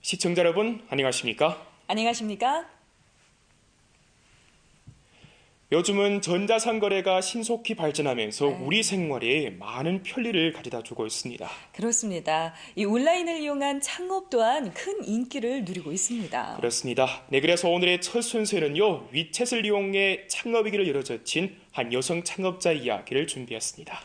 시청자 여러분, 안녕하십니까? 안녕하십니까? 요즘은 전자상거래가 신속히 발전하면서 우리 생활에 많은 편리를 가져다 주고 있습니다. 그렇습니다. 이 온라인을 이용한 창업 또한 큰 인기를 누리고 있습니다. 그렇습니다. 네, 그래서 오늘의 첫 순서에는요, 위챗을 이용해 창업의 길을 열어젖힌 한 여성 창업자 이야기를 준비했습니다.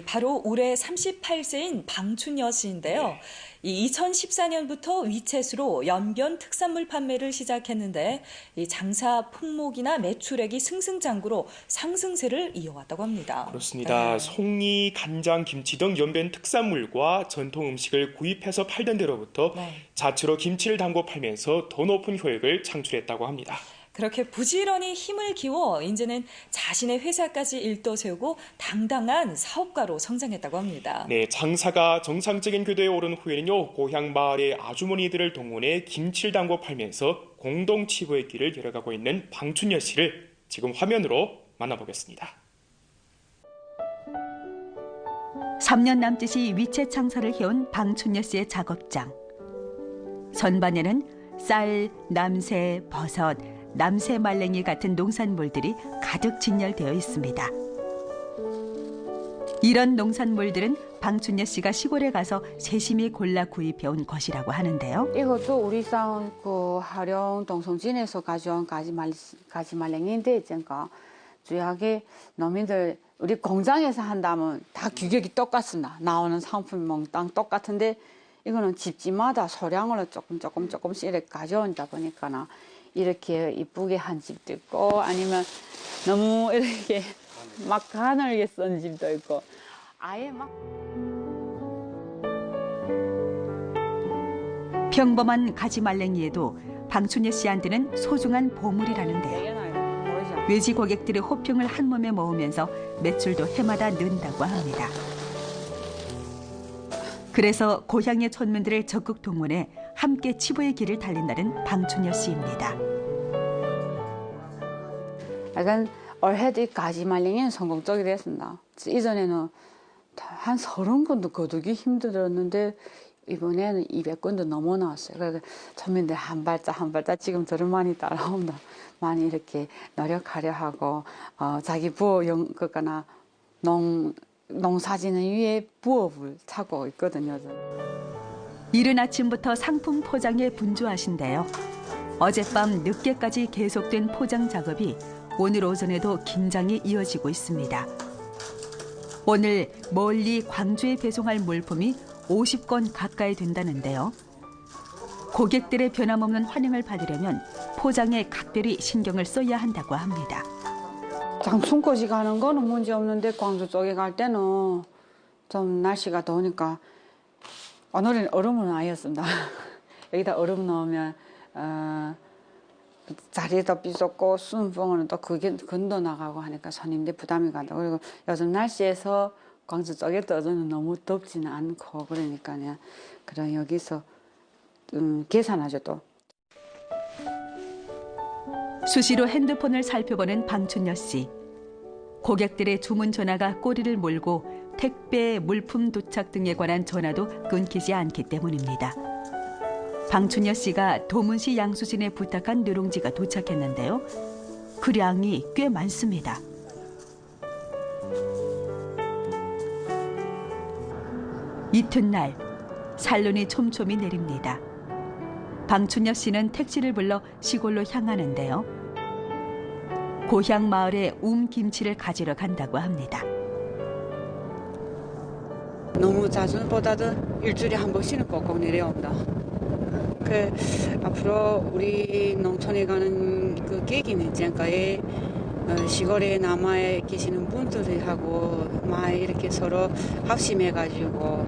바로 올해 38세인 방춘여 씨인데요. 이 2014년부터 위챗으로 연변 특산물 판매를 시작했는데 이 장사 품목이나 매출액이 승승장구로 상승세를 이어왔다고 합니다. 그렇습니다. 송이, 간장, 김치 등 연변 특산물과 전통 음식을 구입해서 팔던 데로부터 자체로 김치를 담고 팔면서 더 높은 효액을 창출했다고 합니다. 그렇게 부지런히 힘을 기워 이제는 자신의 회사까지 일떠세우고 당당한 사업가로 성장했다고 합니다. 네, 장사가 정상적인 궤도에 오른 후에는요, 고향 마을의 아주머니들을 동원해 김치를 담고 팔면서 공동 치부의 길을 열어가고 있는 방춘여 씨를 지금 화면으로 만나보겠습니다. 3년 남짓이 위챗 장사를 해온 방춘여 씨의 작업장. 선반에는 쌀, 남새, 버섯, 남새 말랭이 같은 농산물들이 가득 진열되어 있습니다. 이런 농산물들은 방춘여 씨가 시골에 가서 세심히 골라 구입해온 것이라고 하는데요. 이것도 우리 산 그 하령 동성진에서 가져온 가지 말랭이인데, 그러니까 주야게 농민들 우리 공장에서 한다면 다 규격이 똑같습니다. 나오는 상품이 몽땅 똑같은데 이거는 집집마다 소량으로 조금씩 이렇게 가져온다 보니까 이렇게 이쁘게 한 집도 있고 아니면 너무 이렇게 막 가늘게 쓴 집도 있고 아예 막 평범한 가지 말랭이에도 방춘여 씨한테는 소중한 보물이라는데요. 외지 고객들의 호평을 한 몸에 모으면서 매출도 해마다 는다고 합니다. 그래서 고향의 촌민들을 적극 동원해 함께 치부의 길을 달린다는 방춘여 씨입니다. 약간 올해도 이 가지 말랭이는 성공적이 됐습니다. 이전에는 한 30건도 거두기 힘들었는데 이번에는 200건도 넘어 나왔어요. 그래서 촌민들 한 발짝 지금 저를 많이 따라온다. 많이 이렇게 노력하려 하고 자기 부업 그거나 농사지는 위에 부업을 찾고 있거든요. 이른 아침부터 상품 포장에 분주하신데요. 어젯밤 늦게까지 계속된 포장 작업이 오늘 오전에도 긴장이 이어지고 있습니다. 오늘 멀리 광주에 배송할 물품이 50건 가까이 된다는데요. 고객들의 변함없는 환영을 받으려면 포장에 각별히 신경을 써야 한다고 합니다. 장충까지 가는 거는 문제 없는데 광주 쪽에 갈 때는 좀 날씨가 더우니까 오늘은 얼음은 아니었습니다. 여기다 얼음 넣으면 자리에도 삐졌고 수능병원은 또 그게 건너 나가고 하니까 손님들 부담이 간다. 그리고 요즘 날씨에서 광주 쪽에 떠서는 너무 덥지는 않고 그러니까 그럼 여기서 계산하죠 또. 수시로 핸드폰을 살펴보는 방춘여 씨. 고객들의 주문 전화가 꼬리를 물고 택배, 물품 도착 등에 관한 전화도 끊기지 않기 때문입니다. 방춘여 씨가 도문시 양수진에 부탁한 누룽지가 도착했는데요. 그 량이 꽤 많습니다. 이튿날 산눈이 촘촘히 내립니다. 방춘여 씨는 택시를 불러 시골로 향하는데요. 고향 마을에 김치를 가지러 간다고 합니다. 너무 자주보다도 일주일에 한 번씩은 꼭꼭 내려온다. 앞으로 우리 농촌에 가는 그 계기는 지금까지 시골에 남아 계시는 분들하고 많이 이렇게 서로 합심해가지고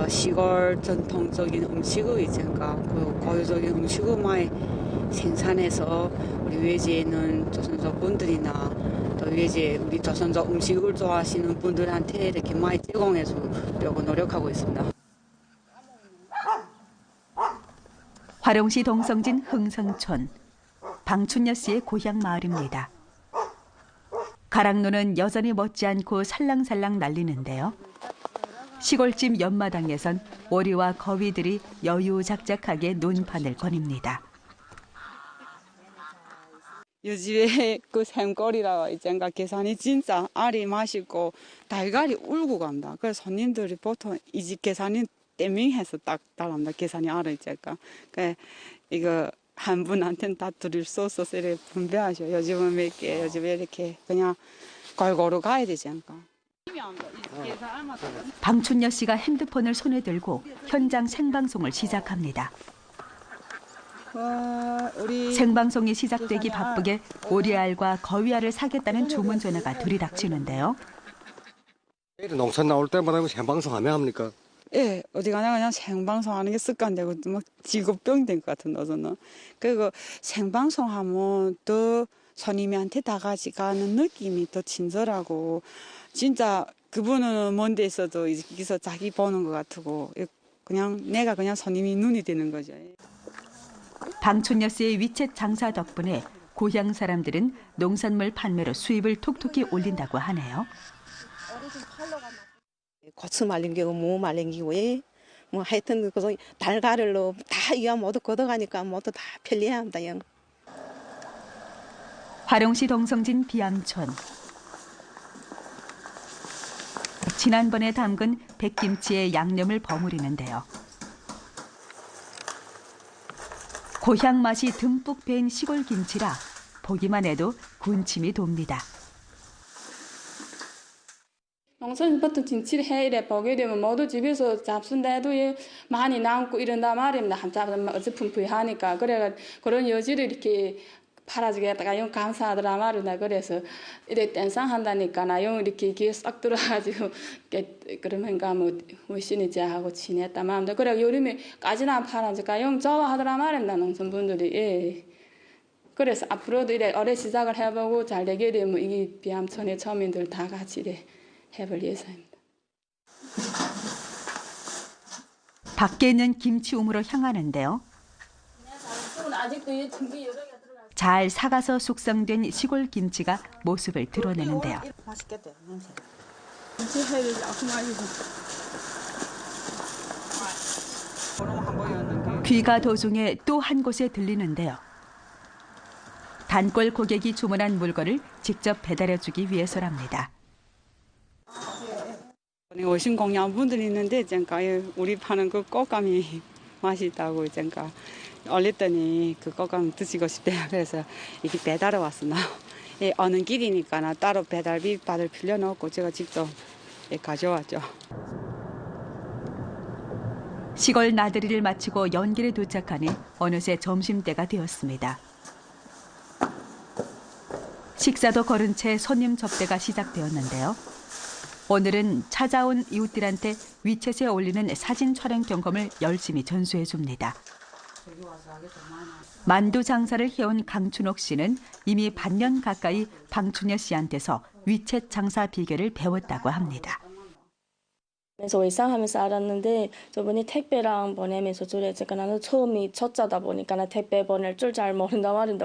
시골 전통적인 음식을 이제가 그 고유적인 음식을 많이 생산해서 우리 외지에는 조선족 분들이나 또 외지에 우리 조선족 음식을 좋아하시는 분들한테 이렇게 많이 제공해 주려고 노력하고 있습니다. 화룡시 동성진 흥성촌, 방춘여 씨의 고향 마을입니다. 가랑로는 여전히 멋지 않고 살랑살랑 날리는데요. 시골집 옆마당에선 오리와 거위들이 여유작작하게 논판을 거닙니다. 요즘에 그 샘거리라고 있잖아. 계산이 진짜 알이 맛있고 달걀이 울고 간다. 그래서 손님들이 보통 이 집 계산이 떼밍해서 딱 따라온다. 계산이 알아 있잖아. 그 이거 한 분한테는 다 드릴 수 없어서 이렇게 분배하셔. 요즘은 몇 개, 요즘에 이렇게 그냥 골고루 가야 되지 않을까. 방춘여 씨가 핸드폰을 손에 들고 현장 생방송을 시작합니다. 생방송이 시작되기 바쁘게 오리알과 거위알을 사겠다는 주문 전화가 들이닥치는데요. 농촌 나올 때마다 생방송 하면 합니까? 예, 어디 가나 그냥 생방송하는 게 습관되고 막 직업병 된 것 같은 저는. 그리고 생방송하면 또 손님한테 다가지 가는 느낌이 더 친절하고 진짜 그분은 먼 데 있어도 여기서 자기 보는 것 같고 그냥 내가 그냥 손님이 눈이 되는 거죠. 방춘여 씨의 위챗 장사 덕분에 고향 사람들은 농산물 판매로 수입을 톡톡히 올린다고 하네요. 고추 말린 게 무 말린 기고 뭐 하여튼 그래서 달걀로 다 이와 모두 걷어가니까 모두 다 편리합니다. 화룡시 동성진 비암촌. 지난번에 담근 백김치에 양념을 버무리는데요. 고향 맛이 듬뿍 배인 시골 김치라 보기만 해도 군침이 돕니다. 농촌부터 김치를 해 이래 보게 되면 모두 집에서 잡순데도 많이 남고 이런다 말입니다. 한참 어째 풍부하니까 그래가 그런 여지를 이렇게 팔아주겠다가 영 감사하더라 말이다. 그래서 이래 땡상 한다니까 나 영 이렇게 귀에 싹 들어가지고 그러면가 뭐 무신이지 하고 지냈다 말입니다. 그래 요즘에 까지나 팔아주니까 영 좋아하더라 말입니다. 농촌분들이 예. 그래서 앞으로도 이래 올해 시작을 해보고 잘 되게 되면 이 비암촌의 처민들 다 같이 이래 해볼 예정입니다. 밖에 있는 김치 우무로 향하는데요. 잘 사가서 숙성된 시골 김치가 모습을 드러내는데요. 맛있겠다. 냄새. 귀가 도중에 또 한 곳에 들리는데요. 단골 고객이 주문한 물건을 직접 배달해주기 위해서랍니다. 오신 공양분들이 있는데 그러니까 우리 파는 그 꽃감이 맛있다고 그러니까 올렸더니 그 꽃감 드시고 싶대요. 그래서 이게 배달을 왔으나 어느 길이니까 나 따로 배달비 받을 필요는 없고 제가 직접 가져왔죠. 시골 나들이를 마치고 연길에 도착하니 어느새 점심때가 되었습니다. 식사도 거른 채 손님 접대가 시작되었는데요. 오늘은 찾아온 이웃들한테 위챗에 올리는 사진 촬영 경험을 열심히 전수해 줍니다. 만두 장사를 해온 강춘옥 씨는 이미 반년 가까이 방춘여 씨한테서 위챗 장사 비결을 배웠다고 합니다. 그래서 외상하면서 알았는데 저번에 택배랑 보내면서 그랬으니까 나는 처음이 첫자다 보니까 나 택배 보낼 줄 잘 모른다 말인데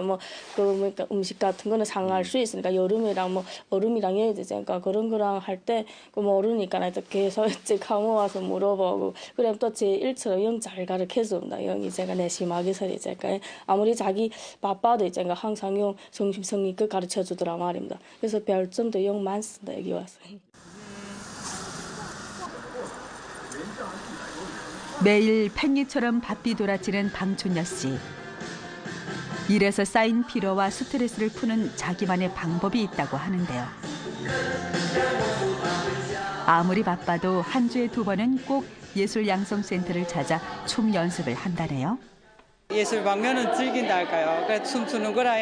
그 음식 같은 거는 상할 수 있으니까 여름이랑 얼음이랑 해야 되니까 그런 거랑 할 때 그 모르니까 나 계속 가모 와서 물어보고 그럼 또 제 일처럼 영 잘 가르쳐줍니다. 영이 제가 내심하게 서리니까 아무리 자기 바빠도 있잖아 항상 영 정심성의 그 가르쳐 주더라 말입니다. 그래서 별점도 영 많습니다. 여기 와서. 매일 팽이처럼 바삐 돌아치는 방춘여 씨. 일에서 쌓인 피로와 스트레스를 푸는 자기만의 방법이 있다고 하는데요. 아무리 바빠도 한 주에 2번은 꼭 예술양성센터를 찾아 춤 연습을 한다네요. 예술 방면은 즐긴다 할까요? 그래 춤추는 거라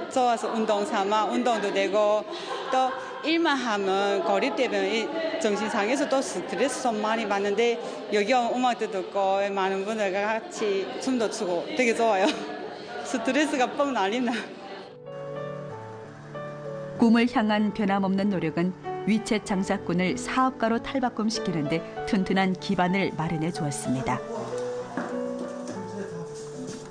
좋아서 운동 삼아 운동도 되고 또 일만 하면 고립되면 정신 상해서 또 스트레스 좀 많이 받는데 여기 오면 음악도 듣고 많은 분들과 같이 춤도 추고 되게 좋아요. 스트레스가 뻥 날린다. 꿈을 향한 변함없는 노력은 위챗 장사꾼을 사업가로 탈바꿈시키는 데 튼튼한 기반을 마련해 주었습니다.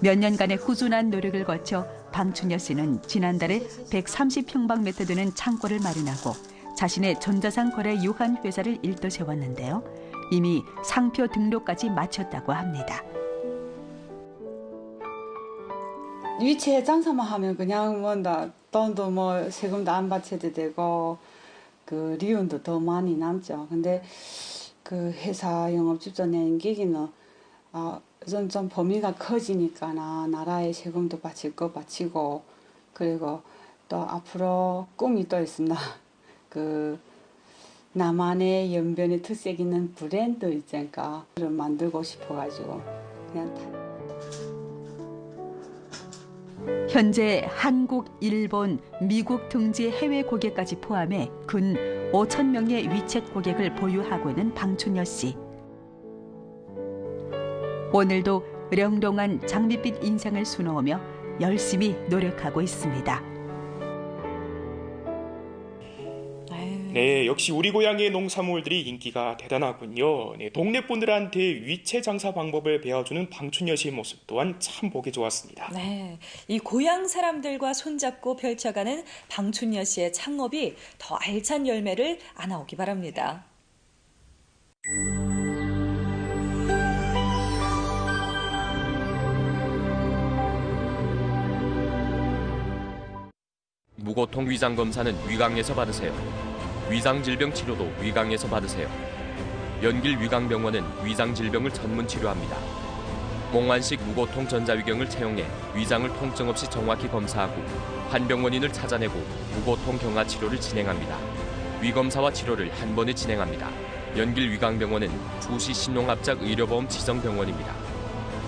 몇 년간의 꾸준한 노력을 거쳐 방춘여 씨는 지난달에 130평방미터 되는 창고를 마련하고 자신의 전자상 거래 유한 회사를 일도 세웠는데요. 이미 상표 등록까지 마쳤다고 합니다. 위치에 장사만 하면 그냥 뭔가 돈도 뭐 세금도 안 바쳐도 되고 그 리온도 더 많이 남죠. 근데 그 회사 영업 집도 내는 계기는 좀 범위가 커지니까나 나라의 세금도 바칠 거 바치고 그리고 또 앞으로 꿈이 또 있습니다. 그 나만의 연변의 특색 있는 브랜드 있잖아요. 를 만들고 싶어가지고 그냥 현재 한국, 일본, 미국 등지 해외 고객까지 포함해 근 5천 명의 위챗 고객을 보유하고 있는 방춘여 씨. 오늘도 령롱한 장밋빛 인생을 수놓으며 열심히 노력하고 있습니다. 네, 역시 우리 고향의 농산물들이 인기가 대단하군요. 네, 동네 분들한테 위채 장사 방법을 배워주는 방춘여 씨의 모습 또한 참 보기 좋았습니다. 네, 이 고향 사람들과 손잡고 펼쳐가는 방춘여 씨의 창업이 더 알찬 열매를 안아오기 바랍니다. 무고통 위장 검사는 위강에서 받으세요. 위장 질병 치료도 위강에서 받으세요. 연길 위강병원은 위장 질병을 전문 치료합니다. 몽환식 무고통 전자위경을 채용해 위장을 통증 없이 정확히 검사하고 환병 원인을 찾아내고 무고통 경화 치료를 진행합니다. 위검사와 치료를 한 번에 진행합니다. 연길 위강병원은 주시 신농합작 의료보험 지정병원입니다.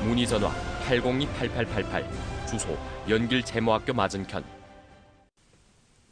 문의 전화 802-8888, 주소 연길 제모학교 맞은편.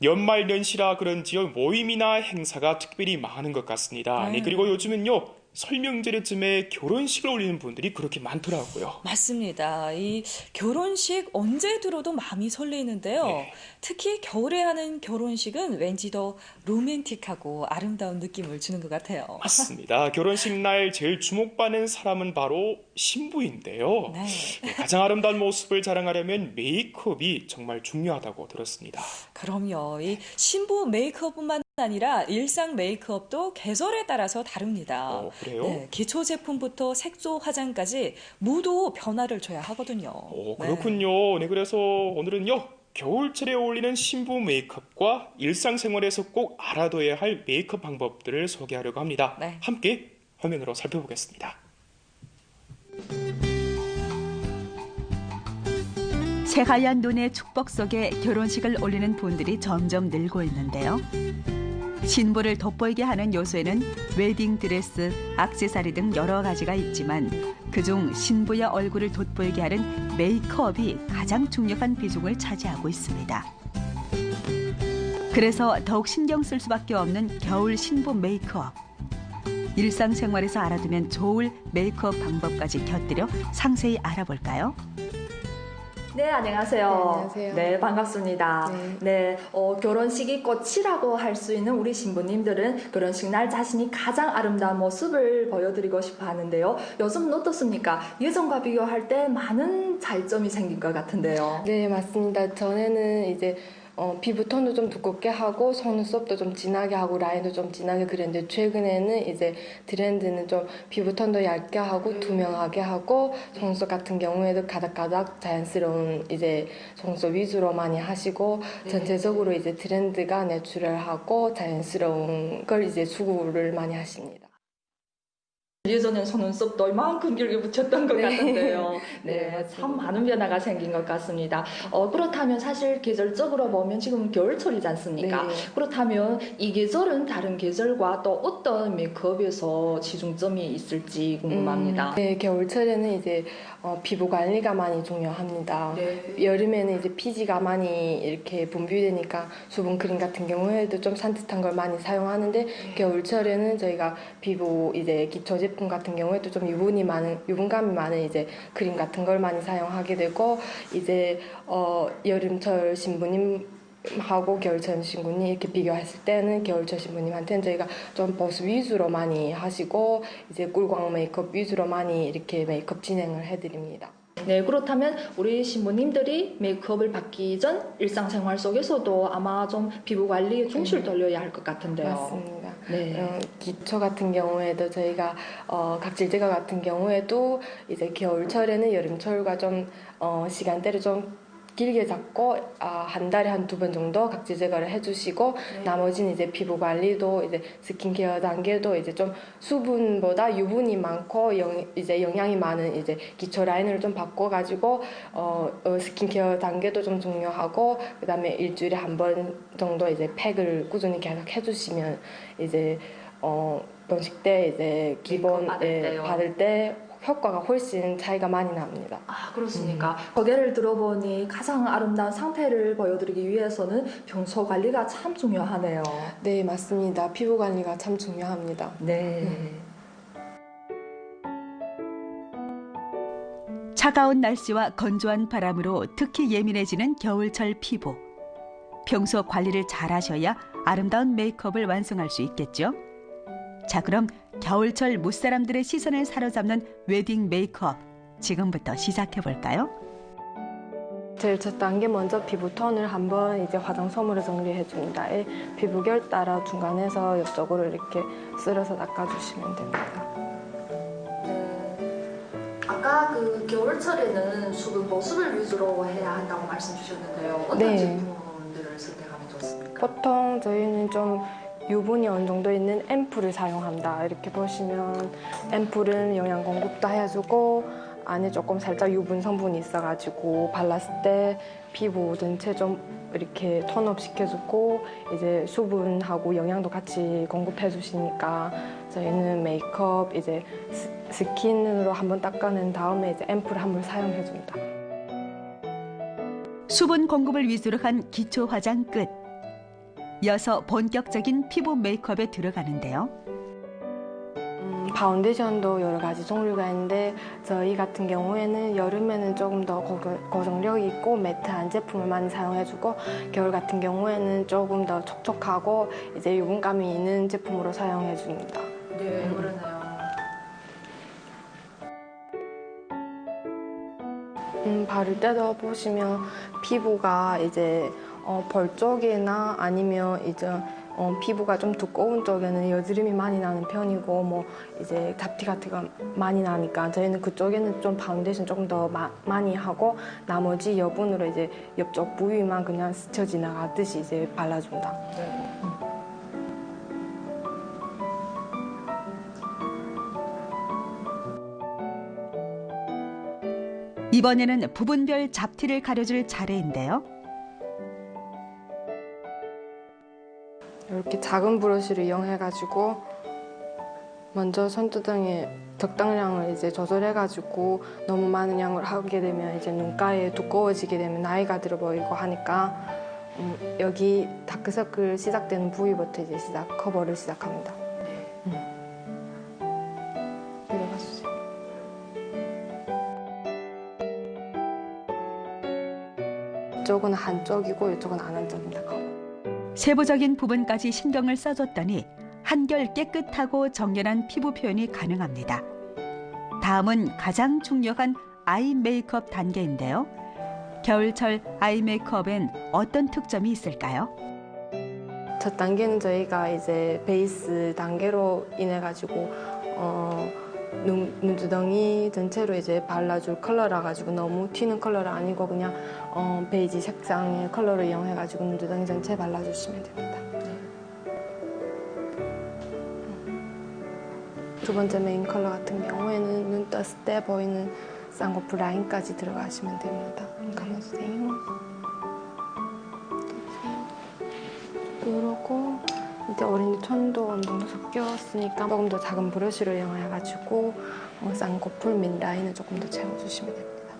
연말연시라 그런지요, 모임이나 행사가 특별히 많은 것 같습니다. 네, 그리고 요즘은요, 설명절에쯤에 결혼식을 올리는 분들이 그렇게 많더라고요. 맞습니다. 이 결혼식 언제 들어도 마음이 설레이는데요. 네. 특히 겨울에 하는 결혼식은 왠지 더 로맨틱하고 아름다운 느낌을 주는 것 같아요. 맞습니다. 결혼식 날 제일 주목받는 사람은 바로 신부인데요. 네. 네, 가장 아름다운 모습을 자랑하려면 메이크업이 정말 중요하다고 들었습니다. 그럼요. 이 신부 메이크업뿐만 아니라 일상 메이크업도 계절에 따라서 다릅니다. 그래요? 네, 기초 제품부터 색조 화장까지 모두 변화를 줘야 하거든요. 그렇군요. 네, 그래서 오늘은요, 겨울철에 어울리는 신부 메이크업과 일상생활에서 꼭 알아둬야 할 메이크업 방법들을 소개하려고 합니다. 네. 함께 화면으로 살펴보겠습니다. 새하얀 눈의 축복 속에 결혼식을 올리는 분들이 점점 늘고 있는데요. 신부를 돋보이게 하는 요소에는 웨딩드레스, 액세서리 등 여러 가지가 있지만 그중 신부의 얼굴을 돋보이게 하는 메이크업이 가장 중요한 비중을 차지하고 있습니다. 그래서 더욱 신경 쓸 수밖에 없는 겨울 신부 메이크업. 일상생활에서 알아두면 좋을 메이크업 방법까지 곁들여 상세히 알아볼까요? 네, 안녕하세요. 네, 안녕하세요. 네, 반갑습니다. 네, 결혼식이 꽃이라고 할 수 있는 우리 신부님들은 결혼식 날 자신이 가장 아름다운 모습을 보여드리고 싶어 하는데요. 요즘은 어떻습니까? 예전과 비교할 때 많은 차이점이 생긴 것 같은데요. 네, 맞습니다. 전에는 이제 피부톤도 좀 두껍게 하고 속눈썹도 좀 진하게 하고 라인도 좀 진하게 그렸는데 최근에는 이제 트렌드는 좀 피부톤도 얇게 하고 투명하게 하고 속눈썹 같은 경우에도 가닥가닥 자연스러운 이제 속눈썹 위주로 많이 하시고 전체적으로 이제 트렌드가 내추럴하고 자연스러운 걸 이제 추구를 많이 하십니다. 예전엔 속눈썹도 이만큼 길게 붙였던 것 같은데요. 네, 참 많은 변화가 생긴 것 같습니다. 그렇다면 사실 계절적으로 보면 지금 겨울철이지 않습니까? 네. 그렇다면 이 계절은 다른 계절과 또 어떤 메이크업에서 지중점이 있을지 궁금합니다. 네, 겨울철에는 이제 피부 관리가 많이 중요합니다. 네. 여름에는 이제 피지가 많이 이렇게 분비되니까 수분 크림 같은 경우에도 좀 산뜻한 걸 많이 사용하는데 겨울철에는 저희가 피부 이제 기초 제품 같은 경우에도 좀 유분감이 많은 이제 크림 같은 걸 많이 사용하게 되고 이제 여름철 신부님하고 겨울철 신부님 이렇게 비교했을 때는 겨울철 신부님한테는 저희가 좀 보습 위주로 많이 하시고 이제 꿀광 메이크업 위주로 많이 이렇게 메이크업 진행을 해드립니다. 네, 그렇다면 우리 신부님들이 메이크업을 받기 전 일상생활 속에서도 아마 좀 피부 관리에 중시를 돌려야 할 것 같은데요. 맞습니다. 네. 기초 같은 경우에도 저희가 각질 제거 같은 경우에도 이제 겨울철에는 여름철과 좀 시간대를 좀 길게 잡고 한 달에 한 2번 정도 각질 제거를 해주시고 나머지는 이제 피부 관리도 이제 스킨케어 단계도 이제 좀 수분보다 유분이 많고 이제 영양이 많은 이제 기초 라인을 좀 바꿔가지고 스킨케어 단계도 좀 중요하고 그다음에 일주일에 한 번 정도 이제 팩을 꾸준히 계속 해주시면 이제 번식 때 이제 기본 받을 때 효과가 훨씬 차이가 많이 납니다. 아, 그렇습니까? 소개를 들어보니 가장 아름다운 상태를 보여드리기 위해서는 평소 관리가 참 중요하네요. 네, 맞습니다. 피부 관리가 참 중요합니다. 네. 차가운 날씨와 건조한 바람으로 특히 예민해지는 겨울철 피부. 평소 관리를 잘 하셔야 아름다운 메이크업을 완성할 수 있겠죠? 자, 그럼 겨울철 무사람들의 시선을 사로잡는 웨딩 메이크업 지금부터 시작해 볼까요? 제일 첫 단계 먼저 피부톤을 한번 이제 화장솜으로 정리해 줍니다. 피부결 따라 중간에서 옆쪽으로 이렇게 쓸어서 닦아주시면 됩니다. 아까 그 겨울철에는 수분 보습을 위주로 해야 한다고 말씀 주셨는데요. 어떤 제품들을 선택하면 좋습니까? 보통 저희는 좀 유분이 어느 정도 있는 앰플을 사용한다. 이렇게 보시면 앰플은 영양 공급도 해주고 안에 조금 살짝 유분 성분이 있어가지고 발랐을 때 피부 전체 좀 이렇게 톤업 시켜주고 이제 수분하고 영양도 같이 공급해 주시니까 저희는 메이크업 이제 스킨으로 한번 닦아낸 다음에 이제 앰플을 한번 사용해 줍니다. 수분 공급을 위주로 한 기초 화장 끝. 이어서 본격적인 피부 메이크업에 들어가는데요. 파운데이션도 여러 가지 종류가 있는데 저희 같은 경우에는 여름에는 조금 더 고정력 있고 매트한 제품을 많이 사용해주고 겨울 같은 경우에는 조금 더 촉촉하고 이제 유분감이 있는 제품으로 사용해줍니다. 네, 그러네요. 바를 때도 보시면 피부가 이제 볼 쪽이나 아니면 이제 피부가 좀 두꺼운 쪽에는 여드름이 많이 나는 편이고 뭐 이제 잡티 같은 거 많이 나니까 저희는 그쪽에는 좀 파운데이션 조금 더 많이 하고 나머지 여분으로 이제 옆쪽 부위만 그냥 스쳐 지나가듯이 이제 발라줍니다. 이번에는 부분별 잡티를 가려줄 차례인데요. 이렇게 작은 브러쉬를 이용해가지고 먼저 손두덩이에 적당량을 이제 조절해가지고 너무 많은 양을 하게 되면 이제 눈가에 두꺼워지게 되면 나이가 들어 보이고 하니까 여기 다크서클 시작되는 부위부터 이제 커버를 시작합니다. 내려가 주세요. 이쪽은 한쪽이고 이쪽은 안 한쪽입니다. 커버. 세부적인 부분까지 신경을 써줬더니 한결 깨끗하고 정연한 피부 표현이 가능합니다. 다음은 가장 중요한 아이 메이크업 단계인데요. 겨울철 아이 메이크업엔 어떤 특점이 있을까요? 첫 단계는 저희가 이제 베이스 단계로 인해 가지고 눈두덩이 전체로 이제 발라줄 컬러라 가지고 너무 튀는 컬러가 아니고 그냥 베이지 색상의 컬러를 이용해 가지고 눈두덩이 전체 발라주시면 됩니다. 두 번째 메인 컬러 같은 경우에는 눈 떴을 때 보이는 쌍꺼풀 라인까지 들어가시면 됩니다. 감아주세요. 그러고 이제 오렌지 톤도 어느 정도 섞였으니까 조금 더 작은 브러쉬를 이용해가지고 쌍꺼풀 밑 라인을 조금 더 채워주시면 됩니다.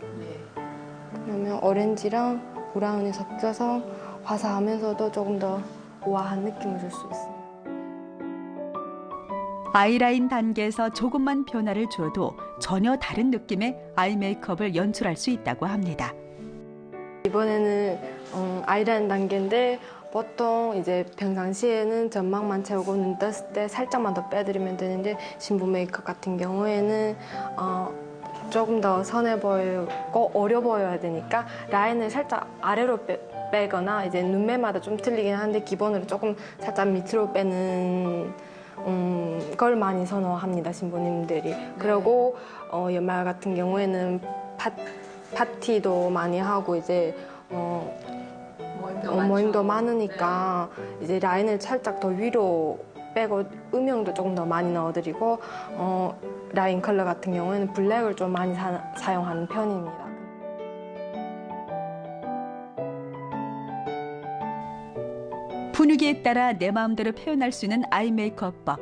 그러면 오렌지랑 브라운이 섞여서 화사하면서도 조금 더 우아한 느낌을 줄 수 있습니다. 아이라인 단계에서 조금만 변화를 줘도 전혀 다른 느낌의 아이 메이크업을 연출할 수 있다고 합니다. 이번에는 아이라인 단계인데 보통 이제 평상시에는 점막만 채우고 눈 떴을 때 살짝만 더 빼드리면 되는데 신부 메이크업 같은 경우에는 조금 더 선해 보이고 어려 보여야 되니까 라인을 살짝 아래로 빼거나 이제 눈매마다 좀 틀리긴 한데 기본으로 조금 살짝 밑으로 빼는 걸 많이 선호합니다, 신부님들이. 그리고 연말 같은 경우에는 파티도 많이 하고 이제 모임도 많으니까 이제 라인을 살짝 더 위로 빼고 음영도 조금 더 많이 넣어드리고 라인 컬러 같은 경우에는 블랙을 좀 많이 사용하는 편입니다. 분위기에 따라 내 마음대로 표현할 수 있는 아이 메이크업법.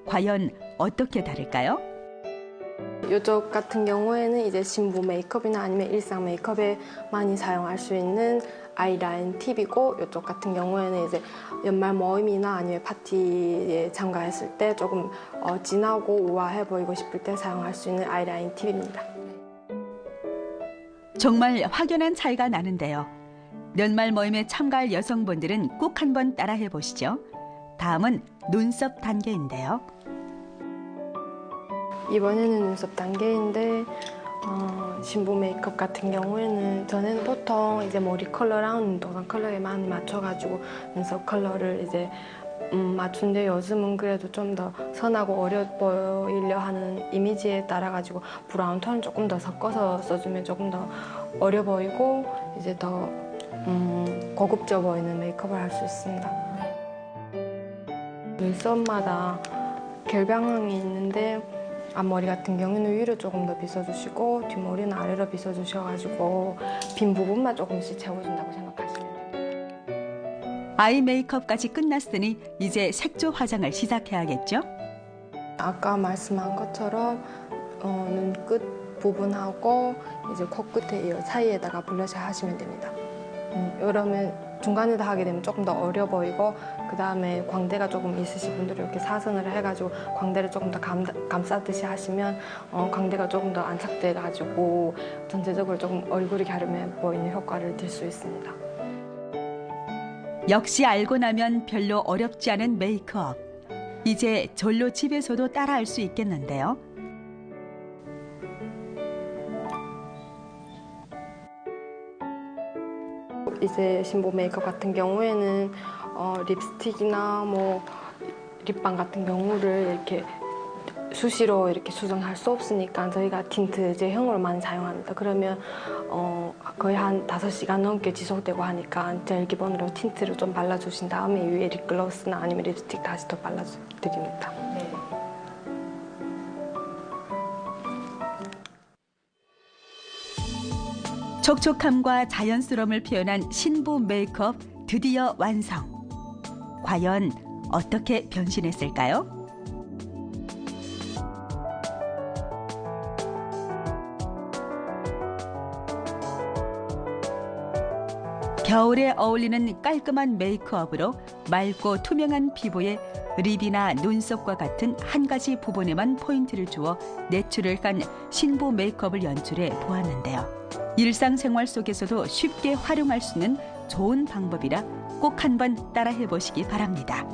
과연 어떻게 다를까요? 이쪽 같은 경우에는 이제 신부 메이크업이나 아니면 일상 메이크업에 많이 사용할 수 있는 아이라인 팁이고, 이쪽 같은 경우에는 이제 연말 모임이나 아니면 파티에 참가했을 때 조금 진하고 우아해 보이고 싶을 때 사용할 수 있는 아이라인 팁입니다. 정말 확연한 차이가 나는데요. 연말 모임에 참가할 여성분들은 꼭 한번 따라해 보시죠. 다음은 눈썹 단계인데요. 이번에는 눈썹 단계인데 신부 메이크업 같은 경우에는 저는 보통 이제 머리 컬러랑 눈동산 컬러에 많이 맞춰가지고 눈썹 컬러를 이제 맞추는데, 요즘은 그래도 좀 더 선하고 어려 보이려 하는 이미지에 따라가지고 브라운 톤을 조금 더 섞어서 써주면 조금 더 어려 보이고 이제 더 고급져 보이는 메이크업을 할 수 있습니다. 눈썹마다 결방향이 있는데 앞머리 같은 경우는 위로 조금 더 빗어주시고 뒷머리는 아래로 빗어주셔가지고 빈 부분만 조금씩 채워준다고 생각하시면 됩니다. 아이 메이크업까지 끝났으니 이제 색조 화장을 시작해야겠죠? 아까 말씀한 것처럼 눈끝 부분하고 이제 코끝에 이 사이에다가 블러셔 하시면 됩니다. 이러면 중간에다 하게 되면 조금 더 어려 보이고, 그 다음에 광대가 조금 있으신 분들은 이렇게 사선을 해가지고 광대를 조금 더 감싸듯이 하시면 광대가 조금 더 안착돼가지고 전체적으로 조금 얼굴이 갸름해 보이는 효과를 낼 수 있습니다. 역시 알고 나면 별로 어렵지 않은 메이크업. 이제 절로 집에서도 따라할 수 있겠는데요. 이제 신부 메이크업 같은 경우에는 립스틱이나 뭐 립밤 같은 경우를 이렇게 수시로 이렇게 수정할 수 없으니까 저희가 틴트 제형으로 많이 사용합니다. 그러면 거의 한 5시간 넘게 지속되고 하니까 제일 기본으로 틴트를 좀 발라주신 다음에 위에 립글로스나 아니면 립스틱 다시 더 발라드립니다. 네. 촉촉함과 자연스러움을 표현한 신부 메이크업 드디어 완성. 과연 어떻게 변신했을까요? 겨울에 어울리는 깔끔한 메이크업으로 맑고 투명한 피부에 립이나 눈썹과 같은 한 가지 부분에만 포인트를 주어 내추럴한 신부 메이크업을 연출해 보았는데요. 일상생활 속에서도 쉽게 활용할 수 있는 좋은 방법이라 꼭 한번 따라해 보시기 바랍니다.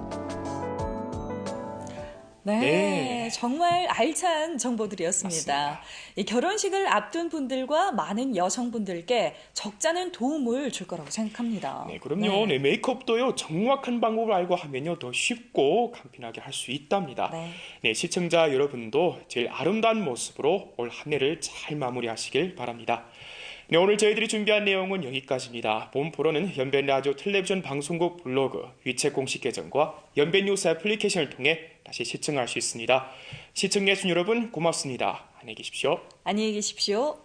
네, 정말 알찬 정보들이었습니다. 맞습니다. 이 결혼식을 앞둔 분들과 많은 여성분들께 적잖은 도움을 줄 거라고 생각합니다. 네, 그럼요. 네, 메이크업도요, 정확한 방법을 알고 하면요, 더 쉽고 간편하게 할 수 있답니다. 네, 시청자 여러분도 제일 아름다운 모습으로 올 한 해를 잘 마무리하시길 바랍니다. 네, 오늘 저희들이 준비한 내용은 여기까지입니다. 본 프로는 연변라디오 텔레비전 방송국 블로그, 위챗 공식 계정과 연변뉴스 애플리케이션을 통해 다시 시청할 수 있습니다. 시청해주신 여러분 고맙습니다. 안녕히 계십시오. 안녕히 계십시오.